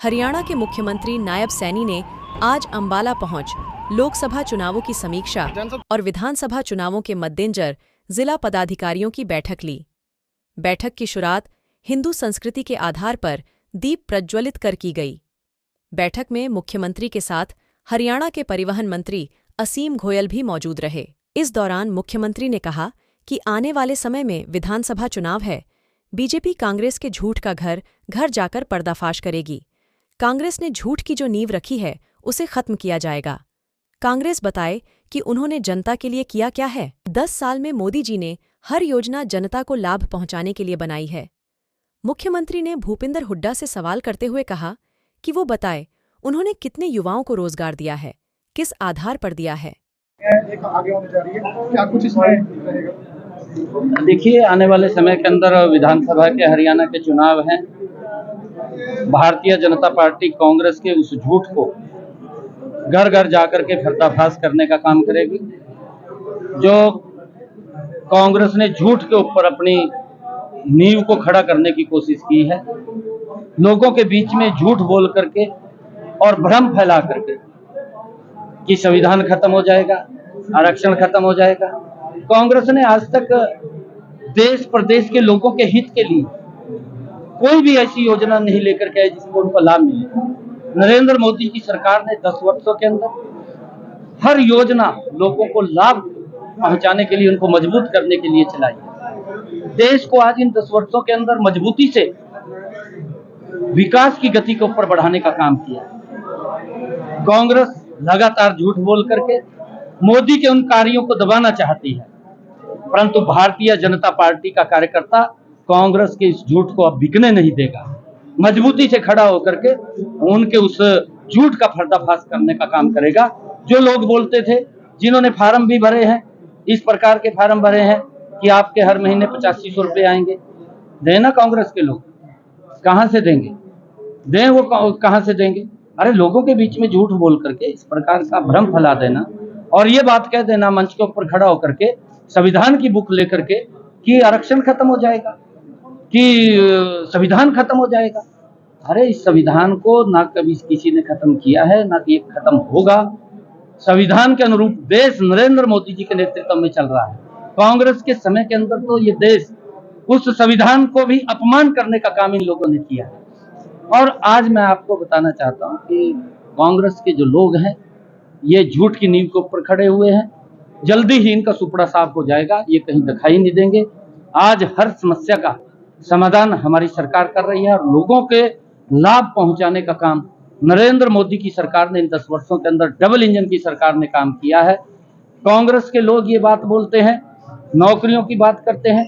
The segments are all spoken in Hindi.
हरियाणा के मुख्यमंत्री नायब सैनी ने आज अंबाला पहुंच लोकसभा चुनावों की समीक्षा और विधानसभा चुनावों के मद्देनजर जिला पदाधिकारियों की बैठक ली। बैठक की शुरुआत हिंदू संस्कृति के आधार पर दीप प्रज्वलित कर की गई। बैठक में मुख्यमंत्री के साथ हरियाणा के परिवहन मंत्री असीम गोयल भी मौजूद रहे। इस दौरान मुख्यमंत्री ने कहा कि आने वाले समय में विधानसभा चुनाव है, बीजेपी कांग्रेस के झूठ का घर घर जाकर पर्दाफाश करेगी। कांग्रेस ने झूठ की जो नींव रखी है उसे खत्म किया जाएगा। कांग्रेस बताए कि उन्होंने जनता के लिए किया क्या है। 10 साल में मोदी जी ने हर योजना जनता को लाभ पहुंचाने के लिए बनाई है। मुख्यमंत्री ने भूपिंदर हुड्डा से सवाल करते हुए कहा कि वो बताए उन्होंने कितने युवाओं को रोजगार दिया है, किस आधार पर दिया है। आगे होने जा रही है, क्या कुछ इसमें रहेगा? देखिए, आने वाले समय के अंदर विधानसभा के हरियाणा के चुनाव हैं। भारतीय जनता पार्टी कांग्रेस के उस झूठ को घर घर जाकर के पर्दाफाश करने का काम करेगी। जो कांग्रेस ने झूठ के ऊपर अपनी नींव को खड़ा करने की कोशिश की है, लोगों के बीच में झूठ बोल करके और भ्रम फैला करके कि संविधान खत्म हो जाएगा, आरक्षण खत्म हो जाएगा। कांग्रेस ने आज तक देश प्रदेश के लोगों के हित के लिए कोई भी ऐसी योजना नहीं लेकर के आई जिसको उनको लाभ मिले। नरेंद्र मोदी की सरकार ने 10 वर्षों के अंदर हर योजना लोगों को लाभ पहुंचाने के लिए, उनको मजबूत करने के लिए चलाई है। देश को आज इन 10 वर्षों के अंदर मजबूती से विकास की गति के ऊपर बढ़ाने का काम किया। कांग्रेस लगातार झूठ बोल करके मोदी के उन कार्यों को दबाना चाहती है, परंतु भारतीय जनता पार्टी का कार्यकर्ता कांग्रेस के इस झूठ को अब बिकने नहीं देगा। मजबूती से खड़ा होकर के उनके उस झूठ का पर्दाफाश करने का काम करेगा। जो लोग बोलते थे, जिन्होंने फार्म भी भरे हैं, इस प्रकार के फार्म भरे हैं कि आपके हर महीने 8500 रुपये आएंगे, देना कांग्रेस के लोग कहां से देंगे? दें वो कहां से देंगे? अरे लोगों के बीच में झूठ बोल करके इस प्रकार का भ्रम फैला देना और ये बात कह देना मंच के ऊपर खड़ा होकर के संविधान की बुक लेकर के कि आरक्षण खत्म हो जाएगा, कि संविधान खत्म हो जाएगा। अरे इस संविधान को ना कभी किसी ने खत्म किया है, ना कि खत्म होगा। संविधान के अनुरूप देश नरेंद्र मोदी जी के नेतृत्व में चल रहा है। कांग्रेस के समय के अंदर तो ये देश उस संविधान को भी अपमान करने का काम इन लोगों ने किया है। और आज मैं आपको बताना चाहता हूं कि कांग्रेस के जो लोग हैं ये झूठ की नींव के ऊपर खड़े हुए हैं। जल्दी ही इनका सुपड़ा साफ हो जाएगा, ये कहीं दिखाई नहीं देंगे। आज हर समस्या का समाधान हमारी सरकार कर रही है और लोगों के लाभ पहुंचाने का काम नरेंद्र मोदी की सरकार ने इन 10 वर्षों के अंदर डबल इंजन की सरकार ने काम किया है। कांग्रेस के लोग ये बात बोलते हैं, नौकरियों की बात करते हैं।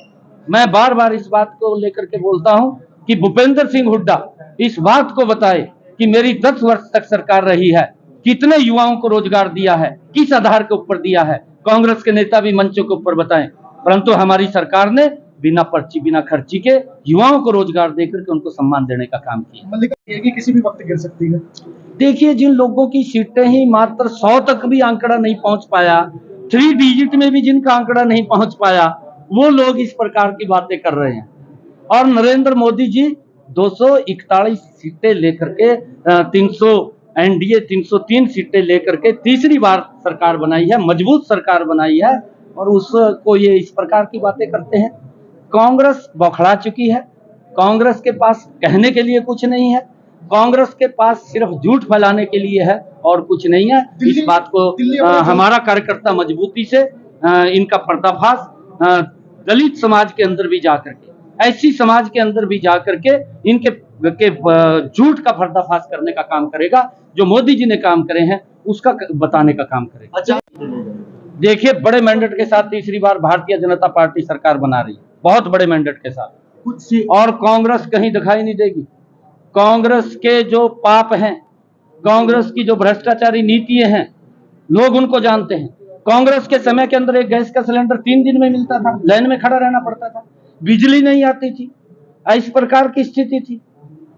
मैं बार बार इस बात को लेकर के बोलता हूं कि भूपेंद्र सिंह हुड्डा इस बात को बताए कि मेरी 10 वर्ष तक सरकार रही है, कितने युवाओं को रोजगार दिया है, किस आधार के ऊपर दिया है। कांग्रेस के नेता भी मंचों के ऊपर बताएं, परंतु हमारी सरकार ने बिना पर्ची बिना खर्ची के युवाओं को रोजगार देकर के उनको सम्मान देने का काम किया। ये किसी भी वक्त गिर सकती है। देखिए, जिन लोगों की सीटें ही मात्र 100 तक भी आंकड़ा नहीं पहुंच पाया, 3 डिजिट में भी जिनका आंकड़ा नहीं पहुंच पाया, वो लोग इस प्रकार की बातें कर रहे हैं। और नरेंद्र मोदी जी 241 सीटें लेकर के 300 एनडीए 303 सीटें लेकर के तीसरी बार सरकार बनाई है, मजबूत सरकार बनाई है, और उसको ये इस प्रकार की बातें करते हैं। कांग्रेस बौखला चुकी है। कांग्रेस के पास कहने के लिए कुछ नहीं है। कांग्रेस के पास सिर्फ झूठ फैलाने के लिए है और कुछ नहीं है। इस बात को हमारा कार्यकर्ता मजबूती से इनका पर्दाफाश दलित समाज के अंदर भी जाकर के, ऐसी समाज के अंदर भी जाकर के इनके झूठ का पर्दाफाश करने का काम करेगा। जो मोदी जी ने काम करे हैं उसका बताने का काम करेगा। अच्छा, देखिए, बड़े मैंडेट के साथ तीसरी बार भारतीय जनता पार्टी सरकार बना रही है, बहुत बड़े मैंडेट के साथ, और कांग्रेस कहीं दिखाई नहीं देगी। कांग्रेस के जो पाप हैं, कांग्रेस की जो भ्रष्टाचारी नीतियां हैं, लोग उनको जानते हैं। कांग्रेस के समय के अंदर एक गैस का सिलेंडर 3 दिन में मिलता था, लाइन में खड़ा रहना पड़ता था, बिजली नहीं आती थी, इस प्रकार की स्थिति थी।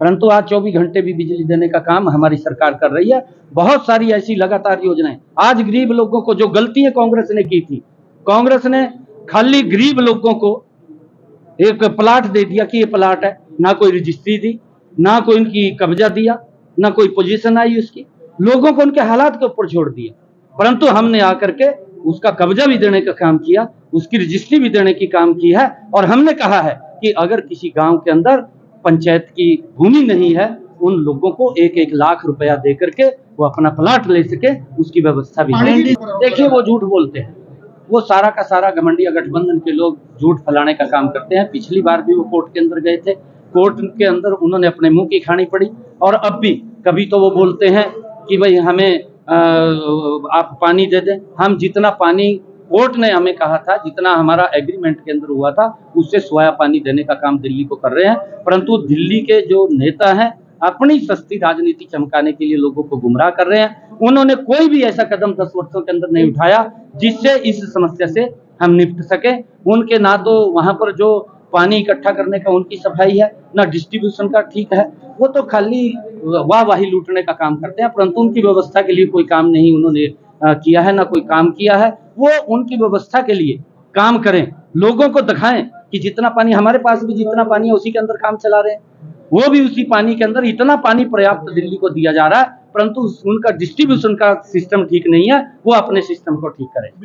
परंतु आज 24 घंटे भी बिजली देने का काम हमारी सरकार कर रही है। बहुत सारी ऐसी लगातार योजनाएं। आज गरीब लोगों को जो गलतियां कांग्रेस ने की थी, कांग्रेस ने खाली गरीब लोगों को एक प्लाट दे दिया कि ये प्लाट है, ना कोई रजिस्ट्री दी, ना कोई इनकी कब्जा दिया। ना कोई पोजीशन आई उसकी, लोगों को उनके हालात के ऊपर छोड़ दिया। परंतु हमने आकर के उसका कब्जा भी देने का काम किया, उसकी रजिस्ट्री भी देने की काम की है, और हमने कहा है कि अगर किसी गांव के अंदर पंचायत की भूमि नहीं है, उन लोगों को 1-1 लाख रुपया दे करके वो अपना प्लाट ले सके, उसकी व्यवस्था भी है। देखिए, वो झूठ बोलते हैं, वो सारा का सारा घमंडिया गठबंधन के लोग झूठ फैलाने का काम करते हैं। पिछली बार भी वो कोर्ट के अंदर गए थे, कोर्ट के अंदर उन्होंने अपने मुंह की खानी पड़ी, और अब भी कभी तो वो बोलते हैं कि भाई हमें आप पानी दे दें। हम जितना पानी कोर्ट ने हमें कहा था, जितना हमारा एग्रीमेंट के अंदर हुआ था, उससे सोया पानी देने का काम दिल्ली को कर रहे हैं। परंतु दिल्ली के जो नेता हैं, अपनी सस्ती राजनीति चमकाने के लिए लोगों को गुमराह कर रहे हैं। उन्होंने कोई भी ऐसा कदम 10 वर्षों के अंदर नहीं उठाया जिससे इस समस्या से हम निपट सके। उनके ना तो वहां पर जो पानी इकट्ठा करने का उनकी सफाई है, ना डिस्ट्रीब्यूशन का ठीक है, वो तो खाली वाहवाही लूटने का काम करते हैं। परंतु उनकी व्यवस्था के लिए कोई काम नहीं उन्होंने किया है, ना कोई काम किया है। वो उनकी व्यवस्था के लिए काम करें, लोगों को दिखाएं कि जितना पानी हमारे पास भी जितना पानी है उसी के अंदर काम चला रहे हैं, वो भी उसी पानी के अंदर इतना पानी पर्याप्त दिल्ली को दिया जा रहा है, परंतु उनका डिस्ट्रीब्यूशन का सिस्टम ठीक नहीं है। वो अपने सिस्टम को ठीक करें।